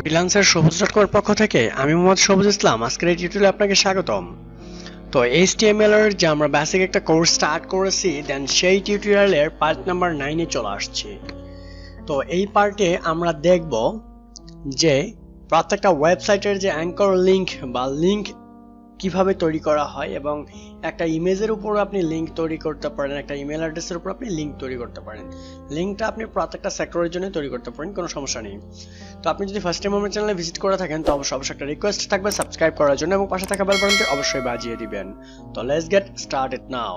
Freelancer সবুজ.com এর পক্ষ থেকে আমি মোহাম্মদ সবুজ ইসলাম। আজকের এই টিউটোরিয়ালে আপনাকে স্বাগতম। তো HTML এর যে আমরা বেসিক একটা কোর্স স্টার্ট করেছি, দেন সেই টিউটোরিয়ালের পার্ট নাম্বার 9 এ চলে আসছি। তো এই পার্টে আমরা দেখব যে প্রত্যেকটা ওয়েবসাইটের যে অ্যাঙ্কর লিংক বা লিংক কিভাবে তৈরি করা হয় এবং একটা ইমেজের উপর আপনি লিংক তৈরি করতে পারেন, একটা ইমেল অ্যাড্রেসের উপর আপনি লিংক তৈরি করতে পারেন। লিংকটা আপনি প্রত্যেকটা সেক্টরের জন্য তৈরি করতে পারেন, কোনো সমস্যা নেই। তো আপনি যদি ফার্স্ট টাইম আমার চ্যানেলে ভিজিট করে থাকেন তো অবশ্যই একটা রিকোয়েস্ট থাকবে সাবস্ক্রাইব করার জন্য এবং পাশে থাকা বেল বাটনটি অবশ্যই বাজিয়ে দিবেন। তো লেটস গেট স্টার্টেড নাও।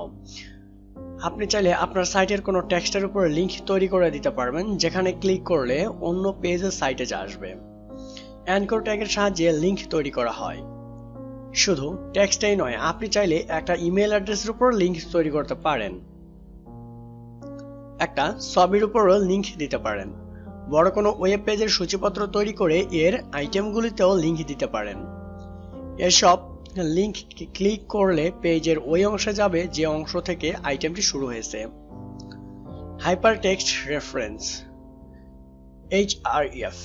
আপনি চাইলে আপনার সাইটের কোনো টেক্সটের উপর লিংক তৈরি করে দিতে পারবেন, যেখানে ক্লিক করলে অন্য পেজের সাইটে আসবে। অ্যাঙ্কর ট্যাগের সাহায্যে লিংক তৈরি করা হয়। শুধু টেক্সটই নয়, আপনি চাইলে একটা ইমেল অ্যাড্রেসের উপর লিংক তৈরি করতে পারেন, একটা ছবির উপরও লিংক দিতে পারেন, বড় কোনো ওয়েব পেজের সূচিপত্র তৈরি করে এর আইটেমগুলিতেও লিংক দিতে পারেন। এসব লিংক ক্লিক করলে পেজের ওই অংশে যাবে যে অংশ থেকে আইটেমটি শুরু হয়েছে। হাইপারটেক্সট রেফারেন্স HRF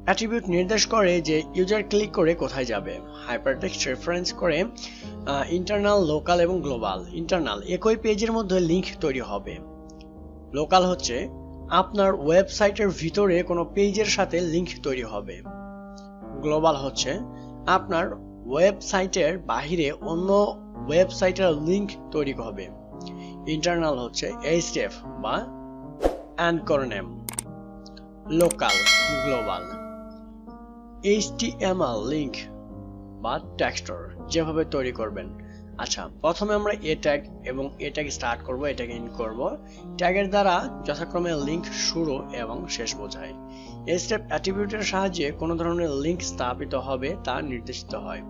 অ্যাট্রিবিউট নির্দেশ করে যে ইউজার ক্লিক করে কোথায় যাবে। হাইপারটেক্সট রেফারেন্স করে ইন্টারনাল, লোকাল এবং গ্লোবাল। ইন্টারনাল একই পেজের মধ্যে লিংক তৈরি হবে। লোকাল হচ্ছে আপনার ওয়েবসাইটের ভিতরে কোনো পেজের সাথে লিংক তৈরি হবে। গ্লোবাল হচ্ছে আপনার ওয়েবসাইটের বাহিরে অন্য ওয়েবসাইটের লিংক তৈরি হবে। ইন্টারনাল হচ্ছে href বা anchor name. Local, global. HTML link বা টেক্সটার যেভাবে তৈরি করবেন। আচ্ছা, প্রথমে আমরা এ ট্যাগ এবং এ ট্যাগ স্টার্ট করব, এটাকে ইন করব। ট্যাগের দ্বারা যথাক্রমে লিংক শুরু এবং শেষ বোঝায়। এই স্টেপ অ্যাট্রিবিউটের সাহায্যে কোনো ধরনের লিংক স্থাপিত হবে তা নির্দেশিত হয়।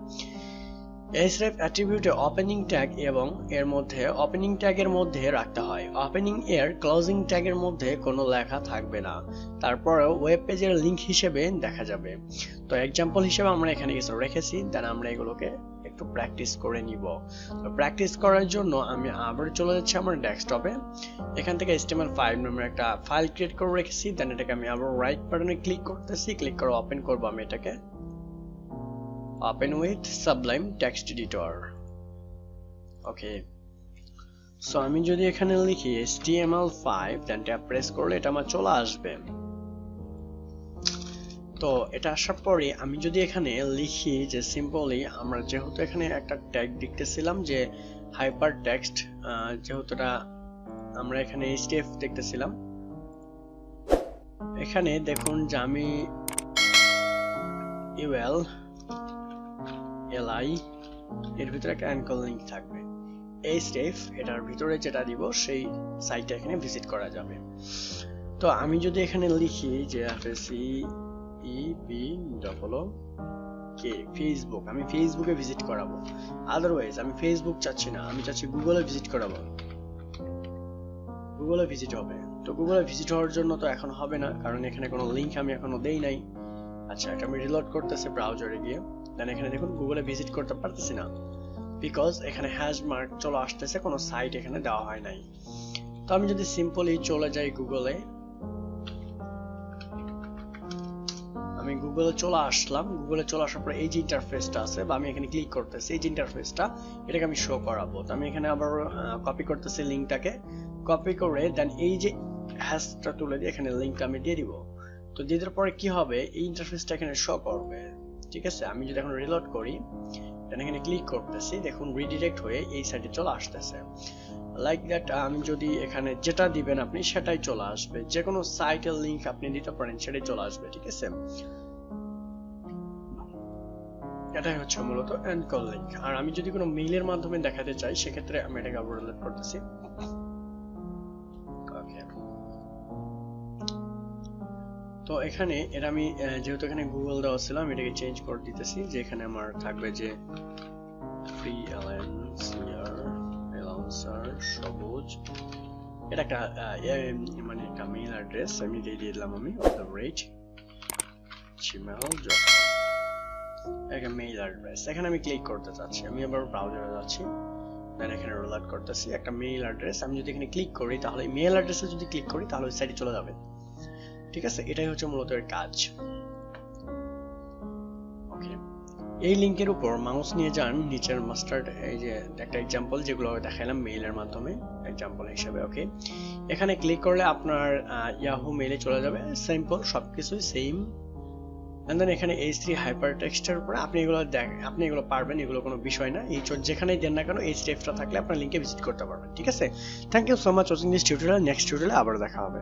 href অ্যাট্রিবিউটে ওপেনিং ট্যাগ এবং এর মধ্যে ওপেনিং ট্যাগের মধ্যে রাখতে হয়। ওপেনিং এর ক্লোজিং ট্যাগের মধ্যে কোনো লেখা থাকবে না, তারপরেও ওয়েব পেজের লিংক হিসেবে দেখা যাবে। তো এক্সাম্পল হিসেবে আমরা এখানে কিছু রেখেছি, দেন আমরা এগুলোকে একটু প্র্যাকটিস করে নিব। তো প্র্যাকটিস করার জন্য আমি আবার চলে যাচ্ছি আমার ডেস্কটপে। এখান থেকে HTML5 নামের একটা ফাইল ক্রিয়েট করে রেখেছি, দেন এটাকে আমি আবার রাইট বাটনে ক্লিক করতেছি, ক্লিক করে ওপেন করব। আমি এটাকে open with Sublime text editor. Okay, so আমি যদি এখানে লিখি HTML5 দেন ট্যাব প্রেস করলে এটা আমার চলে আসবে। তো এটা আসার পরে আমি যদি এখানে লিখি যে সিম্পলি আমরা যেহেতু এখানে একটা ট্যাগ দেখতেছিলাম যে হাইপার টেক্সট, যেহেতু আমরা এখানে HTML দেখতেছিলাম, এখানে দেখুন যে আমি li এর ভিতরে একটা অ্যাঙ্কর লিংক থাকবে। এই স্টেপ এটার ভিতরে যেটা দিব সেই সাইটটা এখানে ভিজিট করা যাবে। তো আমি যদি এখানে লিখি যে ফেসবুক, আমি ফেসবুকে ভিজিট করাবো। আদারওয়াইজ আমি ফেসবুক চাচ্ছি না, আমি চাচ্ছি গুগলে ভিজিট করাবো। গুগলে ভিজিট হবে। তো গুগলে ভিজিট হওয়ার জন্য তো এখন হবে না, কারণ এখানে কোনো লিংক আমি এখনো দেই নাই। আচ্ছা, এটা আমি রিলোড করতেছি ব্রাউজারে গিয়ে, দেন এখানে দেখুন গুগলে ভিজিট করতে পারতেছি না, বিকজ এখানে হ্যাশ মার্ক চলে আসতেছে, কোনো সাইট এখানে দেওয়া হয় নাই। তো আমি যদি সিম্পলি চলে যাই গুগলে, আমি গুগলে চলে আসলাম। গুগলে চলে আসার পর এই যে ইন্টারফেসটা আছে বা আমি এখানে ক্লিক করতেছি, এই যে ইন্টারফেসটা এটাকে আমি শো করাবো। তো আমি এখানে আবার কপি করতেছি লিংকটাকে, কপি করে দেন এই যে হ্যাশটা তুলে দিয়ে এখানে লিংকটা আমি দিয়ে দিব। তো দিয়ে দেওয়ার পরে কি হবে, এই ইন্টারফেসটা এখানে শো করবে। ঠিক আছে, আমি যদি এখন রিলোড করি, দেন এখানে ক্লিক করতেছি, দেখুন রিডিরেক্ট হয়ে এই সাইটে চলে আসতেছে। লাইক দ্যাট আমি যদি এখানে যেটা দিবেন আপনি সেটাই চলে আসবে, যে কোনো সাইটের লিংক আপনি দিতে পারেন সেটাই চলে আসবে। ঠিক আছে, এটাই হচ্ছে মূলত অ্যাঙ্কর লিংক। আর আমি যদি কোনো মেইলের মাধ্যমে দেখাতে চাই সেক্ষেত্রে আমি এটাকে আবার রিলোড করতেছি। ওকে, তো এখানে এটা আমি যেহেতু এখানে গুগল দেওয়া ছিল, আমি এটাকে চেঞ্জ করে দিতেছি, যে এখানে আমার থাকবে যে ফ্রিল্যান্সার সবুজ। এটা একটা মানে একটা মেইল অ্যাড্রেস আমি দিয়ে দিলাম, আমি gmail.com একটা মেইল অ্যাড্রেস। এখানে আমি ক্লিক করতে চাচ্ছি, আমি আবার ব্রাউজারে যাচ্ছি, দেন এখানে রোল করতেছি একটা মেইল অ্যাড্রেস। আমি যদি এখানে ক্লিক করি তাহলে মেইল অ্যাড্রেসে যদি ক্লিক করি তাহলে ওই সাইটে চলে যাবে। ঠিক আছে, এটাই হচ্ছে মূলত এর কাজ। এই লিংকের উপর মাউস নিয়ে যান, নিচের মাস্টার্ড, এই যে একটা এক্সাম্পল যেগুলো দেখাইলাম মেইলের মাধ্যমে এক্সাম্পল হিসেবে। ওকে, এখানে ক্লিক করলে আপনার ইয়াহু মেইলে চলে যাবে। সিম্পল, সবকিছুই সেম। এন্ড দেন এখানে H3 হাইপারটেক্সটের উপরে আপনি এগুলো পারবেন, এগুলো কোনো বিষয় না। এই যেখানেই দেন না কেন H3 এক্সট্রা থাকলে আপনার লিংকে ভিজিট করতে পারবেন। ঠিক আছে, thank you so much watching this tutorial. Next টিউটোরিয়ালে আবার দেখা হবে।